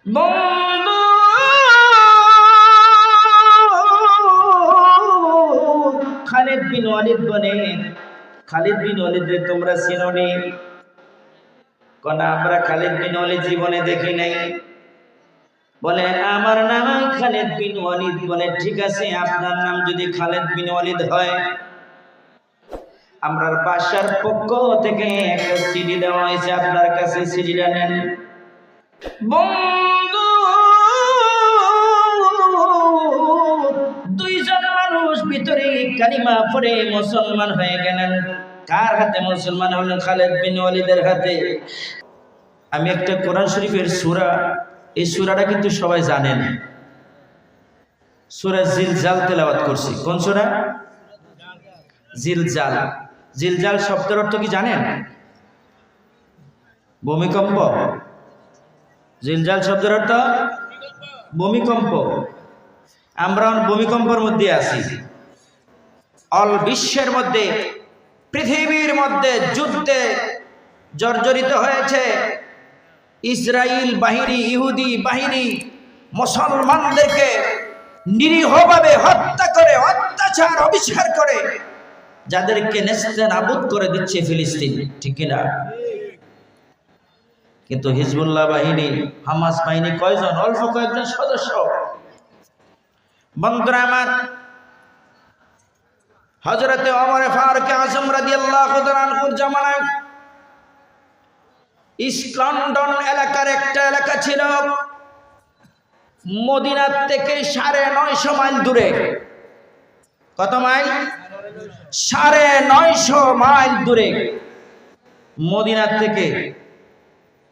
বন্ধু খালিদ বিন ওয়ালিদ বলে, খালিদ বিন ওয়ালিদরে তোমরা চিনোনি? কোনা আমরা খালিদ বিন ওয়ালিদ জীবনে দেখি নাই। বলে আমার নাম খালিদ বিন ওয়ালিদ। বলে ঠিক আছে, আপনার নাম যদি খালিদ বিন ওয়ালিদ হয়, আমরার বাসার পক্ষ থেকে একটা চিঠি দেওয়া হয়েছে, আপনার কাছে চিঠিটা নেন। বন্ধু দুইজন মানুষ ভিতরে কালিমা পড়ে মুসলমান হয়ে গেলেন। কার হাতে মুসলমান হলেন? খালিদ বিন ওয়ালিদের হাতে। আমি একটা কোরআন শরীফের সূরা, এই সূরাটা কিন্তু সবাই জানেন, সূরা জিলজাল তেলাওয়াত করছি। কোন সূরা? জিলজাল। জিলজাল শব্দের অর্থ কি জানেন? ভূমিকম্প। জিলজাল শব্দের অর্থ ভূমিকম্প। আমরা ভূমিকম্পের মধ্যে আছি। অল বিশ্বের মধ্যে, পৃথিবীর মধ্যে যুদ্ধে জর্জরিত হয়েছে ইসরায়েল বাহিনী, ইহুদি বাহিনী মুসলমানদেরকে নিরীহভাবে হত্যা করে, অত্যাচার অবিচার করে যাদেরকে নেস্তেনাবুদ করে দিচ্ছে ফিলিস্তিন, ঠিক কিনা? কিন্তু হিজবুল্লাহ বাহিনী, হামাস বাহিনী কয়জন? অল্প কয়েকজন সদস্য। বন্ধুরা আমার, হযরতে ওমর ফারুক আযম রাদিয়াল্লাহু তাআলা আনহুর জামানায় ইস্ট লন্ডন এলাকার একটা এলাকা ছিল মদিনা থেকে 950 মাইল দূরে। কত মাইল? 950 মাইল দূরে মদিনা থেকে।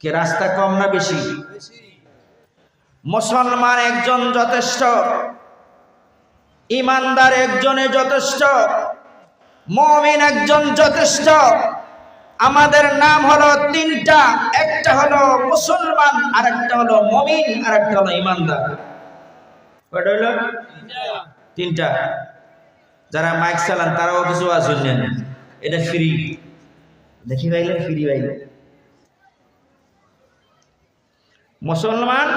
কে রাস্তা কম না বেশি? মুসলমান একজন যথেষ্ট, ইমানদার একজনে যথেষ্ট, মুমিন একজন যথেষ্ট। আমাদের নাম হলো তিনটা, একটা হলো মুসলমান, আরেকটা হলো মুমিন, আরেকটা হলো ইমানদার। কয়টা হলো? তিনটা। যারা মাইক চালান তারাও কিছু শুনলেন, এটা ফ্রি, দেখি ভাইলে, ফ্রি ভাইলে। মুসলমান,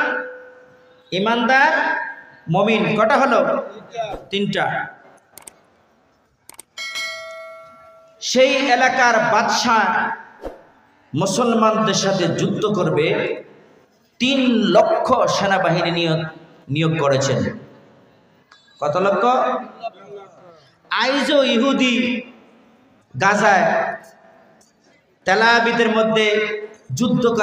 ইমানদার, মুমিন, কটা হলো? তিনটা। সেই এলাকার বাদশাহ মুসলমানদের সাথে যুদ্ধ করবে 3 লক্ষ সেনাবাহিনী নিয়োগ করেছেন। কত লক্ষ? আইজও ইহুদি গাজায় তেল আবিবের মধ্যে যুদ্ধ করে